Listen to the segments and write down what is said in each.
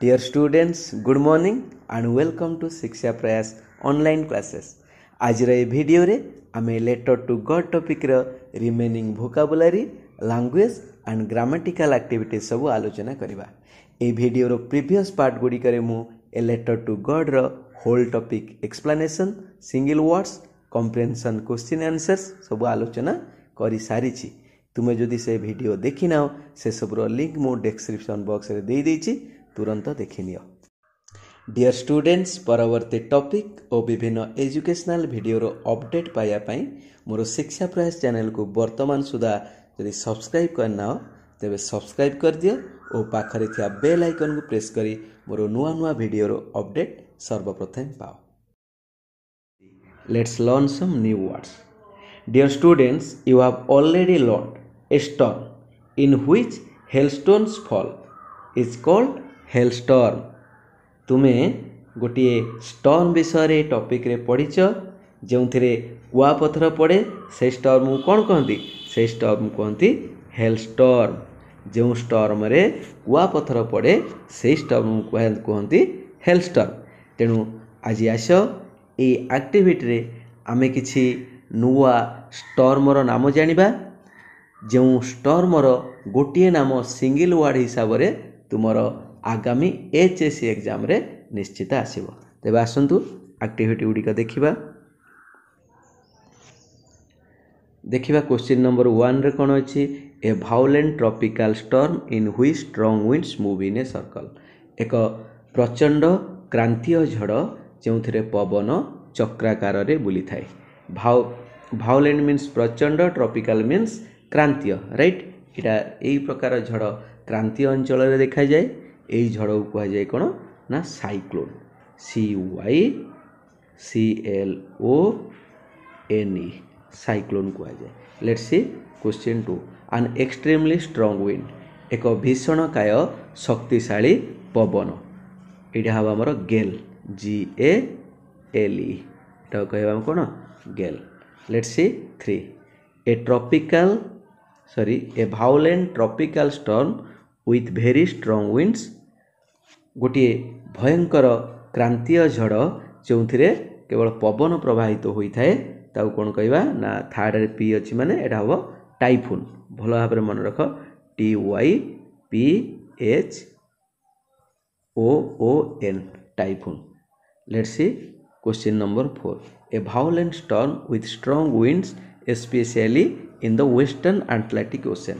Dear students, good morning and welcome to Shiksha Prayas online classes. आज रे video रे आमे लेटर टू गॉड टॉपिक रो remaining vocabulary, language and grammatical activities सब आलोचना करबा। ए वीडियो रो प्रीवियस पार्ट गुडी करे मु ए लेटर टू गॉड रो whole topic explanation, single words, comprehension question answers सब आलोचना करि सारी छी। तुमे जदि से वीडियो देखि नाओ से सब रो लिंक मु डिस्क्रिप्शन बॉक्स रे देई देछि, तुरंत देखि नियो। डियर स्टूडेंट्स, परवर्ती टॉपिक और विभिन्न एजुकेशनल वीडियो रो अपडेट पाया पई मोर शिक्षा प्रयास चैनल को वर्तमान सुधा यदि सब्सक्राइब करना तेबे सब्सक्राइब कर दियो और पाखरे थिया बेल आइकन को प्रेस करी मोर नुआ नुआ वीडियो रो अपडेट सर्वप्रथम पाओ। Let's learn some new words. Dear students, you have already learned a storm in which hailstones fall is called hailstorm. तुमे गोटे स्टॉर्म विषय टॉपिक रे पढ़ीच जो कुआ पथर पड़े से स्टॉर्म को कौन कहती? से स्टॉर्म कहती हेलस्टॉर्म। जो स्टॉर्म रे कुआ पथर पड़े से स्टॉर्म कहती हेलस्टॉर्म। तेणु आज आस ये एक्टिविटी रे आमे किछि नुआ स्टॉर्मर नाम जानिबा। जो स्टॉर्मर गोटे नाम सिंगल वर्ड हिसाब रे तुमर आगामी एचएससी एग्जाम रे निश्चित आसीबो। तेबे आसंतु एक्टिविटी गुडी का देखिबा। क्वेश्चन नंबर 1 रे कोन अछि? ए violent tropical storm in which strong winds move in a circle. एक प्रचंड क्रांतीय झड़ जोंथिरे पवन चक्राकार रे बुली थाए। वायलेंट मीन्स प्रचंड, ट्रॉपिकल मीन्स क्रांतीय, राइट। इटा एई प्रकार झड़ क्रांतीय अंचल रे देखा जाए। यही झड़ को कह जाए कौन ना साइक्लोन। CYCLONE साइक्लोन कह जाए। Let's see question 2। An extremely strong wind, एक भीषणकाय शक्तिशाली पवन। यहाँ हम आमर गेल, GALE कह कौन gale. Let's see 3। A violent tropical storm with very strong winds, गोटे भयंकर क्रांतीय झड़ जो केवल पवन प्रवाहित होता है ताऊ कौन कहवा ना थर्ड रे पी अच्छी माने एटा हम टाइफून। भल भाव मन रख, TYPHOON typhoon. Let's see question number 4। A violent storm with strong winds specially in the western Atlantic ocean.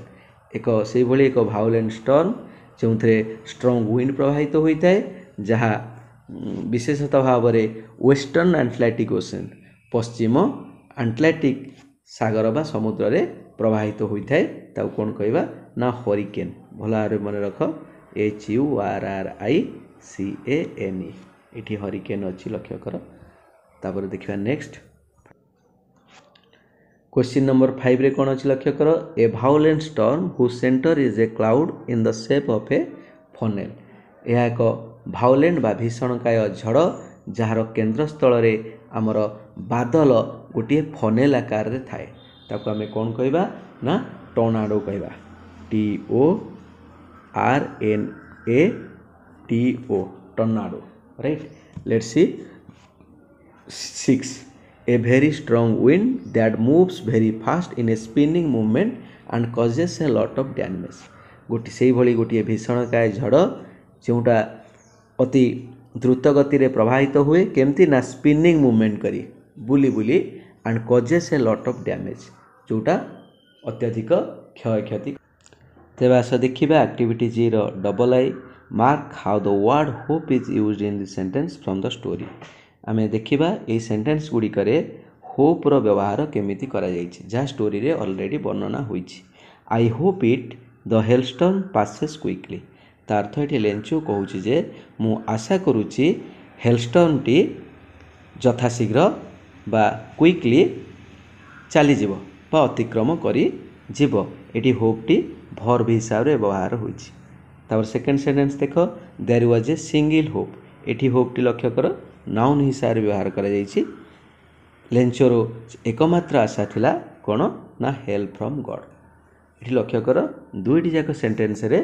एक से भली एक वायलेंट स्टॉर्म जो स्ट्रांग विंड प्रवाहित होता है जहाँ विशेषतः भाव में वेस्टर्न अटलांटिक ओशन, पश्चिम अटलांटिक सागर बा समुद्र रे प्रवाहित होता है ताऊ कौन कहवा ना हरिकेन। भल भाव मन रख, HURRICANE ये हरिकेन अच्छी लक्ष्य कर। तापर देखिए नेक्स्ट क्वेश्चन नंबर 5 रे कौन अच्छी लक्ष्य कर? A violent storm whose centre is a cloud in the shape of a funnel. यह एक वायलेंट बा भीषणकाय झड़ जार केन्द्रस्थल रे आमर बादल गोटे फनेल आकार रे थाए ताको आमे कौन कहबा ना टर्नाडो कहबा। TORNADO tornado, right. Let's see 6। A very strong wind that moves very fast in a spinning movement and causes a lot of damage। गोटे से भली गोटे भीषणकाय झड़ जोटा अति द्रुत गति रे प्रवाहित हुए केमती ना स्पिनिंग मूवमेंट करी बुली बुली and causes a lot of damage जोटा अत्यधिक क्षय क्षति। तेबे आस देखिबा एक्टिविटी जी रो double I. Mark how the word hope is used in the sentence from the story. आमे देखिबा ए सेंटेंस गुडी करे होप रो व्यवहार केमिति करा जायछि जा स्टोरी रे ऑलरेडी वर्णना होईछि। I hope it the hailstorm passes quickly. तार अर्थ एठी लेंचो कहूछि जे मु आशा करूछि हेलस्टॉर्म टी यथाशीघ्र बा क्विकली चली जीव बा अतिक्रम करी जीव। एठी होप टी भर्ब हिसाब रे व्यवहार होईछि। तापर सेकंड सेंटेंस देखो, there was a single hope. एठी होप टी लक्ष्य कर नाउन हिसाब रे व्यवहार करा जायछि। लेंचोर एकमात्र आशा थिला कोन ना हेल्प फ्रॉम गॉड। एठी लक्ष्य कर दुईटी जाक सेंटेंस रे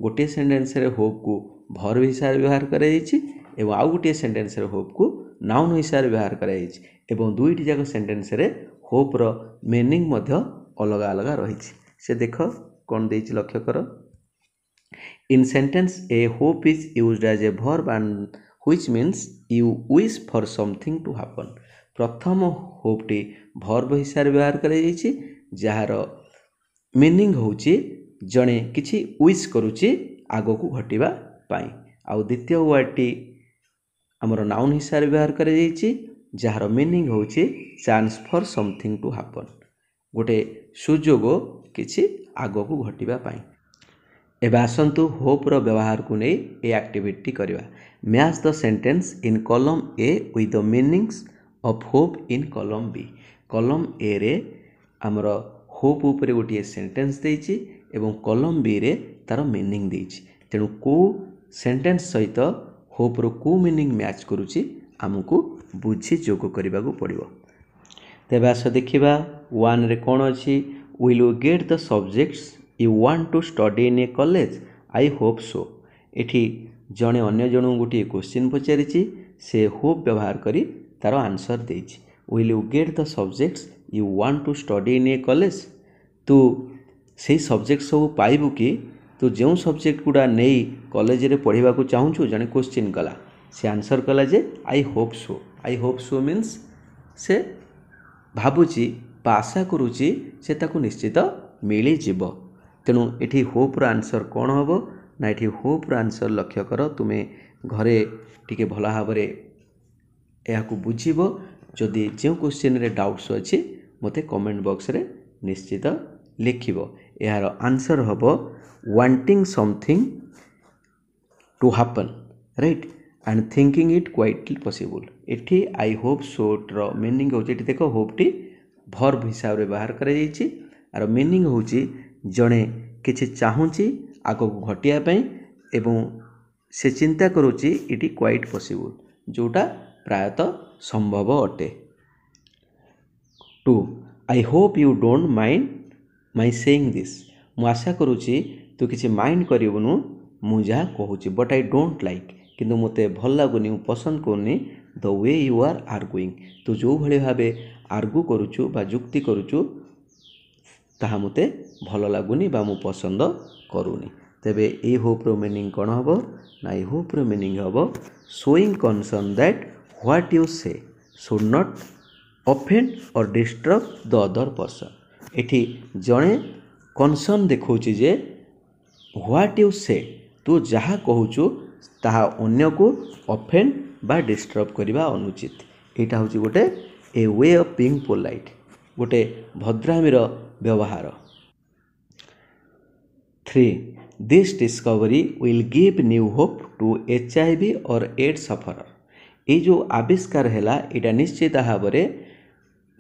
गोटे सेंटेंस रे होप को भर्ब हिसाब से व्यवहार करा जायछि एवं आउ गोटे सेंटेंस रे होप को नाउन हिसाब से व्यवहार करा जायछि एवं दुईटी जाक सेंटेंस रे होप रो मीनिंग मध्य अलग अलग रही से देख कौन देछि लक्ष्य कर in sentence a hope is used as a verb and which means you wish for something to happen प्रथम होप टी वर्ब हिसाब से व्यवहार करा जायछि जहार मीनिंग होछि जणे किछि विश करूछि आगो को घटिबा पाई आउ द्वितीय वर्ड टी हमर नाउन हिसाब से व्यवहार करा जायछि जहार मीनिंग होछि chance for something to happen गोटे सुजोग किछि आगो को घटिबा पाई एबे आसंतु होप रो व्यवहार को नै ए एक्टिविटी करबा match the sentence in column A with the meanings of hope in column B column A रे हमर होप ऊपर गोटे सेंटेंस देछि एवं कॉलम बी रे तार मीनिंग देछि तेणु को सेंटेंस सहित होप रो को मीनिंग मैच करूछि हमकु बुझी जोग करबा को पड़िबो तेबे आस देखिबा 1 रे कोन अछि will you get the subjects you want to study in a college I hope so एठी जणे अन्य जणु गोटे क्वेश्चन पचारिछि से होप व्यवहार करी तार आंसर देछि will you get the subjects you want to study in a college तू से सब्जेक्ट सब पाइबु कि तू जो सब्जेक्ट गुड़ा नहीं कॉलेज रे पढ़िबा को चाहूछु जणे क्वेश्चन कला से आंसर कला जे आई होप सो मीन्स से भाबुची बा आशा करूची से ताकू निश्चित मिली जीव तेणु एठी होप रो आंसर कौन हम ना एठी होप रो आंसर लक्ष्य कर तुम्हें घरे टिके भला भाबरे या बुझीबो जदि जो क्वेश्चन रे डाउट्स अछि मते कमेंट बॉक्स रे निश्चित लिखिबो यार आंसर हबो wanting something to happen right and thinking it quietly possible एठी I hope so row meaning होची एठी देखो होप टी वर्ब हिसाब रे व्यवहार करा जायछि आर मीनिंग होची जणे किछि चाहूची आगो घटिया पई एवं से चिंता करूची इट क्वाइट पॉसिबल जोटा प्रायतः संभव अटे 2 I hope you don't mind my saying this मु आशा करूची तू किछि माइंड करिवनु मु जा कहूची बट आई डोंट लाइक किंतु मते भल लागुनी पसंद करनी the way you are arguing तू जो भली भाबे आर्गु करूचु बा जुक्ति करूचु ताहा मते भल लागुनी बा मु पसंद करूनी तेबे ए होप रो मीनिंग कोन हबो ना ए होप रो मीनिंग हबो showing concern that what you से शुड नॉट ऑफेंड और डिस्टर्ब द अदर पर्सन एठी जणे कंसर्न देखौची जे व्हाट यू से तू जहा कहूचु ताहा अन्य को ऑफेंड बा डिस्टर्ब करबा अनुचित एटा होची गोटे a way of being polite गोटे भद्रामीर व्यवहार 3 this discovery will give new hope to HIV और एड्स सफरर ये जो आविष्कार हैला एटा निश्चित भावरे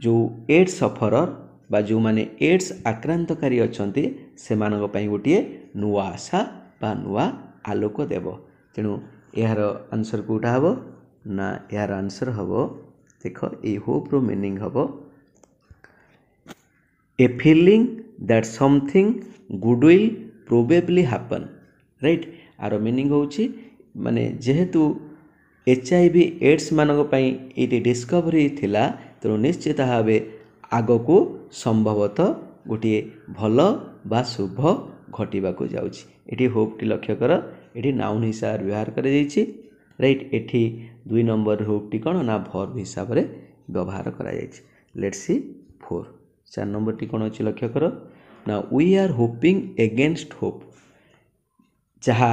जो एड्स सफरर बा जो माने एड्स आक्रांतकारी अछंती सेमानक पई गोटे नुआ आशा बा नुआ आलोक देव तेणु यार आंसर कोटा हबो ना यार आंसर हबो देख ए होप रो मीनिंग हबो a feeling that something good will probably happen right आर मीनिंग होची माने जेहेतु HIV एड्स मानक पई एटी डिस्कवरी थिला तेणु निश्चित भावे आग को संभवतः गोटे भल बा शुभ घटिबा को जाउची एटी होप टी लक्ष्य कर एटी नाउन हिसाब व्यवहार कर जाइछि राइट एटी 2 नंबर होप टी कोन ना वर्ब हिसाब रे व्यवहार करा जाइछि लेट्स सी 4 4 नंबर टी कोन अछि लक्ष्य कर ना we are hoping against hope जहा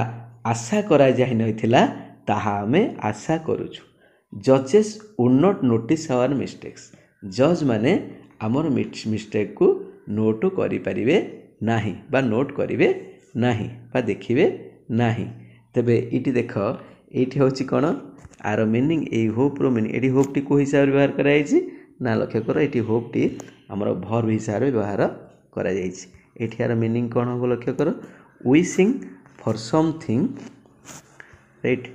आशा करा जाहि नथिला ताहा हमें आशा करूछु जजेस would not notice our mistakes जज माने हमर मिस्टेक को नोट करि परिबे नाही बा नोट करिवे नाही बा देखिबे नाही तबे इटी देख एठी होची कोन आर मीनिंग ए होप रो मीनिंग एठी होप टी को हिसाब व्यवहार करा जायछि ना लक्ष्य करो एठी होप टी हमर वर्ब हिसाब व्यवहार करा जायछि एठी आर मीनिंग कोन हो लक्ष्य करो wishing for something right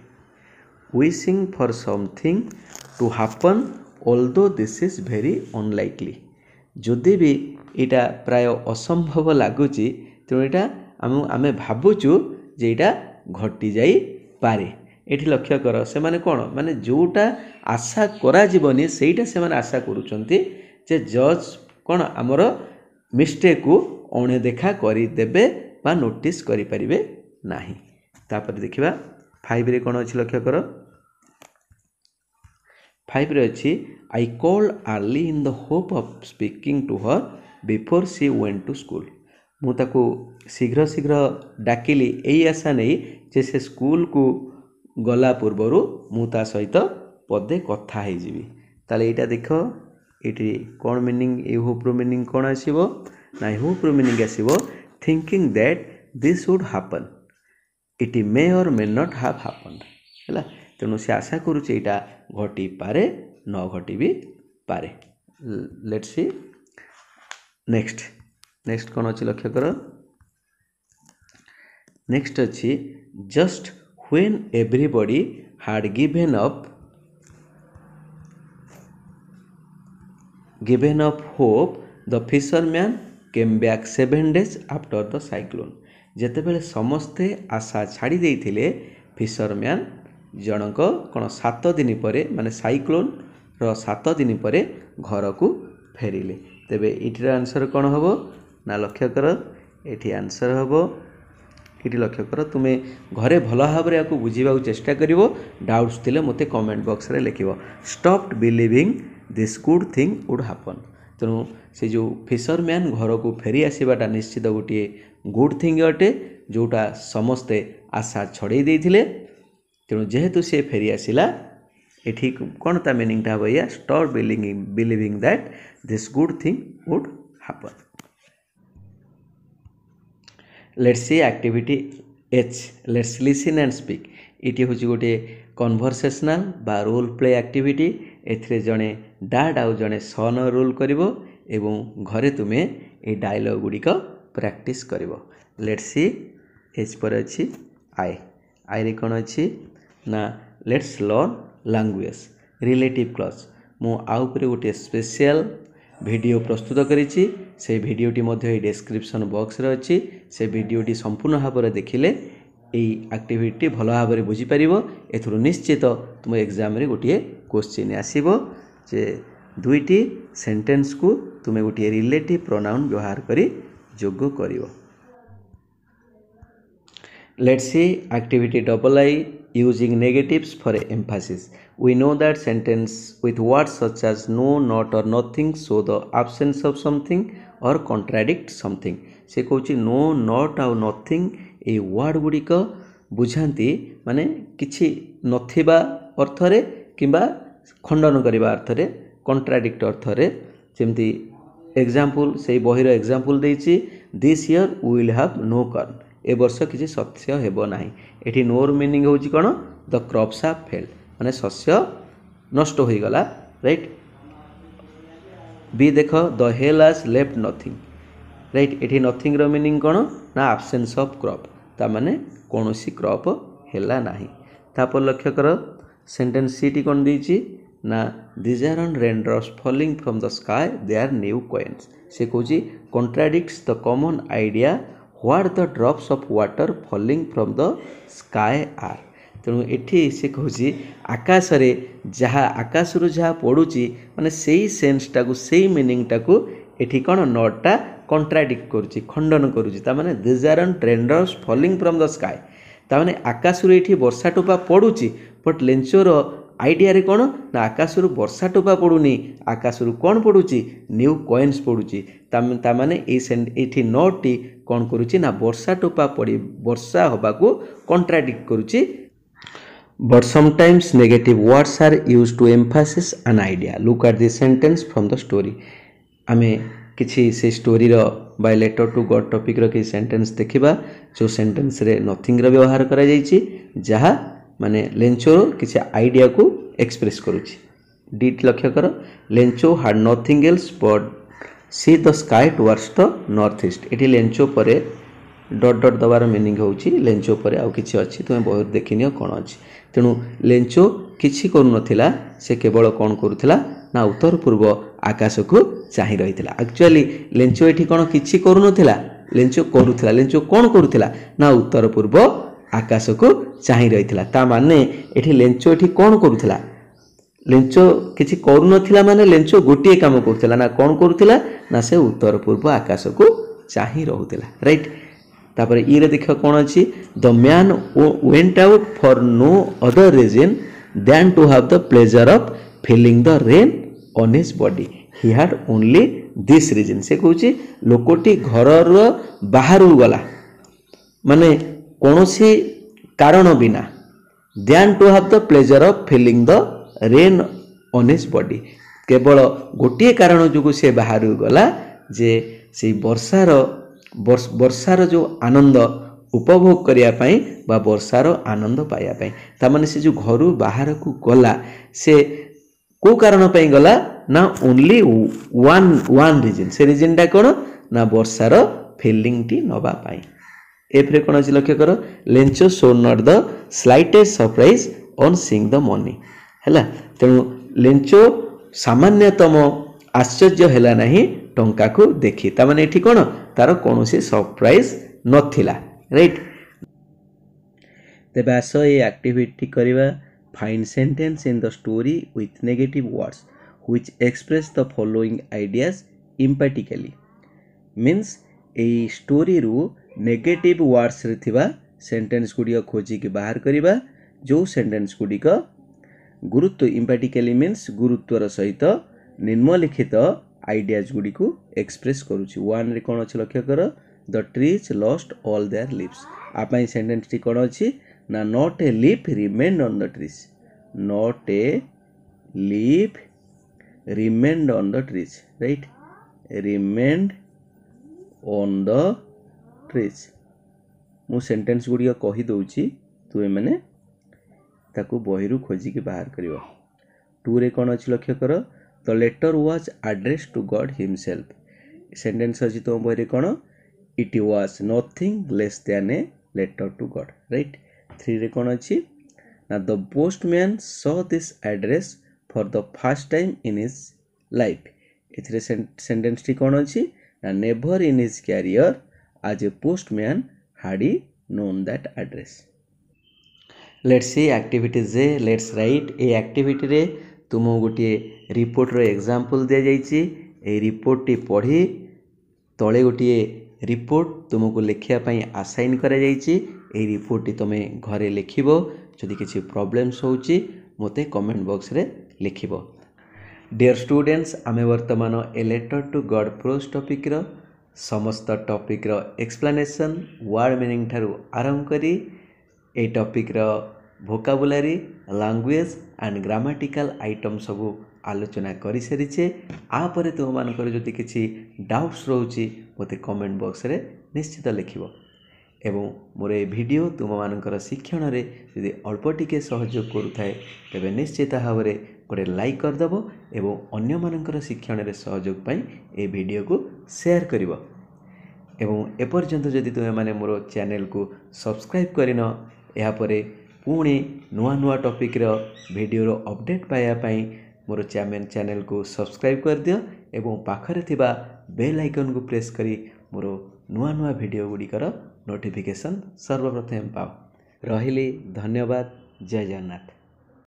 wishing for something to happen although this is very unlikely जदि भी इटा प्राय असंभव लगुची तेणु यहाँ आम भावुचु जेटा घटी जाई पारे एठी लक्ष्य कर से माने कोन माने जोटा आशा करा जीवनी सेटा से माने आशा करूचंती जे जज कोन हमर मिस्टेक को अणदेखा करि देबे बा नोटिस करि परिबे नाही। तापर देखिबा 5 रे कोन अछि लक्ष्य कर 5 रे अछि I called early in the hope of speaking to her before she went to school मु ताको शीघ्र शीघ्र डाकिली एई आशा नहीं जे से स्कूल को गला पूर्वरु मु ता सहित पदे कथा हे जीवी ताले एटा देखो एटी कोन मीनिंग ए होप रो मीनिंग कोन आसीबो ना होप रो मीनिंग आसीबो thinking that this would happen it may or may not have happened हैला तेणु से आशा करूचे एटा घटी पारे न घटी भी पारे। लेट्स सी नेक्स्ट कौन अच्छी लक्ष्य कर नेक्स्ट अच्छी just when everybody had given up hope the fisherman came back 7 days after the cyclone जेतेबेले समस्ते आशा छाड़ी देइथिले फिशरमैन जनक कोन 7 दिन परे माने साइक्लोन रो 7 दिन परे घर को फेरिले तेबे इटर आंसर कोन हबो ना लक्ष्य कर एठी आंसर हबो एठी लक्ष्य कर तुमे घरे भलो भाबरे याको बुझीबा चेष्टा करिवो डाउट्स थिले मते कमेंट बॉक्स रे लिखिवो stopped believing this good thing would happen तेणु से जो फिशरमैन घर को फेरी आसवाटा निश्चित गोटे गुड थिंग अटे जोटा समस्ते आशा छड़े देथिले तेणु जेहेतु से फेरी आसिला एठी कोन ता मीनिंग ता भैया stop believing that this good thing would happen. Let's see activity H let's listen and speak इटी होची गोटे कन्वर्सेशनल बा रोल प्ले एक्टिविटी एथिरे जणे डैड आउ जणे सन रोल करिवो एवं घरे तुमे ए डायलॉग गुडी को प्रैक्टिस करिवो। लेट्स सी एच पर अछि आई रे कोन अछि ना let's learn language relative clause मु आउ पर गोटे स्पेशल वीडियो प्रस्तुत करिछि से वीडियोटी मध्ये डिस्क्रिप्शन बॉक्स रे अछि से वीडियोटी संपूर्ण भाव में देखिले एई एक्टिविटी भलो भाव में बुझी परिबो एथुरु निश्चित तुम एग्जाम रे गोटे क्वेश्चन आसीबो जे दुईटी सेंटेंस को तुमे गोटे रिलेटिव प्रोनाउन व्यवहार करी जोग करिवो। Let's see activity double I using negatives for emphasis we know that sentence with words such as no not or nothing show the absence of something or contradict something से कहूँ no not और nothing a word गुड़िक बुझाती माने किछि नथिबा अर्थरे किंबा खंडन करबा अर्थरे contradict अर्थरे जेमती example से बहिर एग्जांपल देछि this year we will have no corn ए वर्ष किसी शस्य हेबो नाही एठी नोर मीनिंग होची कोन द क्रॉप्स हैव फेल्ड माने शस्य नष्ट होई गला राइट। बी देखो the hell has left nothing right एठी नथिंग रो मीनिंग कोन ना एब्सेंस ऑफ क्रॉप ता माने कोनोसी क्रॉप हेला नाही। तापर लक्ष्य करो सेंटेंस सीटी कोन दीची ना this are on raindrops falling from the sky they are new coins से कहूची contradicts the common idea what the drops of water falling from the sky are तेणु एठी से कहूची आकाश रे जहाँ आकाश रु जहाँ पड़ुची माने सेही सेंस टाकू सेही मीनिंग टाकू एठी कोन नोटा कॉन्ट्राडिक्ट करूची खंडन करूची ता माने this are on raindrops falling from the sky ता माने आकाश रु एठी वर्षा टोपा पड़ुची बट लेंचोर आइडिया रे कोन ना आकाश रु वर्षा टोपा पड़ुनी आकाश रु कोन पड़ुची न्यू कॉइन्स पड़ुची ता माने एठी नोटी कोन करूची ना वर्षा टोपा पड़ी वर्षा होबा को कॉन्ट्राडिक्ट करूची but sometimes negative words are used to emphasize an idea look at this sentence from the story आमे किछि से स्टोरी रो by letter to God topic रो कि सेंटेंस देखिबा जो सेंटेंस रे नथिंग रो व्यवहार करा जाईची जहा माने लेंचो किछि आइडिया को एक्सप्रेस करूची। डीट लक्ष्य करो Lencho had nothing else but see the sky towards the north east एठी लेंचो परे डॉट डॉट दबार मीनिंग होची लेंचो परे आउ किछि अछि तुमे बहुत देखिनियो कोन अछि तेणु लेंचो किछि करू नथिला से केवल कोन करूथिला ना उत्तर पूर्व आकाश को चाहि रहिथिला एक्चुअली लेंचो एठी कोन किछि करू नथिला लेंचो करूथिला लेंचो कोन करूथिला ना उत्तर पूर्व आकाश को चाहि रहिथिला ता माने एठी लेंचो एठी कोन करूथिला लेंचो किछि करू नथिला माने लेंचो गोटिए काम करूथिला ना कोन करूथिला ना से उत्तर पूर्व आकाश को चाहि रहुथिला राइट तापर ई रे देखो कोन अछि the man went out for no other reason than to have the pleasure of feeling the rain on his body he had only this reason से कहूची लोकोटी घर बाहर गला माने कौनसी कारण बिना than to have the pleasure of feeling the rain on his body केवल गोटे कारण जो से बाहर गला जे से वर्षार जो आनंद उपभोग करने बा वर्षार आनंद पाइबापी तार से जो घर बाहर को गला से को कारण पाई गला ना ओनली वन रीजन से रीजन टा कौन ना वर्षार फिलिंग टी नवा पाई एफ रे कौन अच्छी लक्ष्य कर Lencho show not the slightest surprise on seeing the money है तेणु लेंचो सामान्यतम आश्चर्य है नहीं टंका को देखी ताने ये कौन तार कौन सरप्राइज नथिला राइट तेज आस ये एक्टिविटी करवा find sentence in the story with negative words which express the following ideas emphatically means a story रू नेगेटिव वर्ड्स रे थिबा सेंटेंस गुडी खोजी के बाहर करिबा जो सेंटेंस गुडी का गुरुत्व emphatically means गुरुत्वर सहित निम्नलिखित आइडियाज गुडी को एक्सप्रेस करूची वन रे कोन अछि लक्ष्य कर the trees lost all there leaves आपै सेंटेंस टी कोन अछि ना not a leaf remained on the trees not a leaf remained on the trees right remained on the trees मु सेंटेंस गुडिया कहि दउची तु एमने ताकू बहिरु खोजी के बाहर करियो टू रे कोन अछि लक्ष्य कर the letter was address to God himself sentence अछि तो बहिरे कोन it was nothing less than a letter to God right three रे कोन अछि ना the postman saw this address for the first time in his life इथरे sentence टी कोन अछि ना never in his career as a postman had he known that address let's see activities J let's write A activity रे तुम गोटे report रो example दे जाईची ए report T पढ़ी तळे गोटे रिपोर्ट तुमको लिखिया पई असाइन करा जाईची ए रिपोर्ट टी तमे घरे लिखिबो जदि किछि प्रॉब्लम्स होउची मोते कमेंट बॉक्स रे लिखिबो डियर स्टूडेंट्स आमे वर्तमान a letter to God prose topic रो समस्त टॉपिक रो एक्सप्लेनेशन वर्ड मीनिंग थारु आरंभ करी ए टॉपिक रो vocabulary language and grammatical item सब आलोचना करि सरिछे आ परे तुम मानकर जति किछि डाउट्स रहउची मोते कमेंट बॉक्स रे निश्चित लिखिबो एवं मोर ए वीडियो तुम मानकर शिक्षण रे यदि अल्प टिके सहयोग करूथाए तबे निश्चित भाव रे गोटे लाइक कर दबो एवं अन्य मानकर शिक्षण रे सहयोग पई ए वीडियो को शेयर करिवो एवं एपर्यंत जदि तुमे माने मोर चैनल को सब्सक्राइब करिनो एहा परे पुणी नुआ नुआ टॉपिक रो वीडियो रो अपडेट पाया पई मोर चैनल को सब्सक्राइब कर दियो एवं पाखरे थिबा बेल आइकन को प्रेस करी मोर नुआ नुआ वीडियो गुडी कर नोटिफिकेशन सर्वप्रथम पाओ रहिली धन्यवाद जय जगन्नाथ।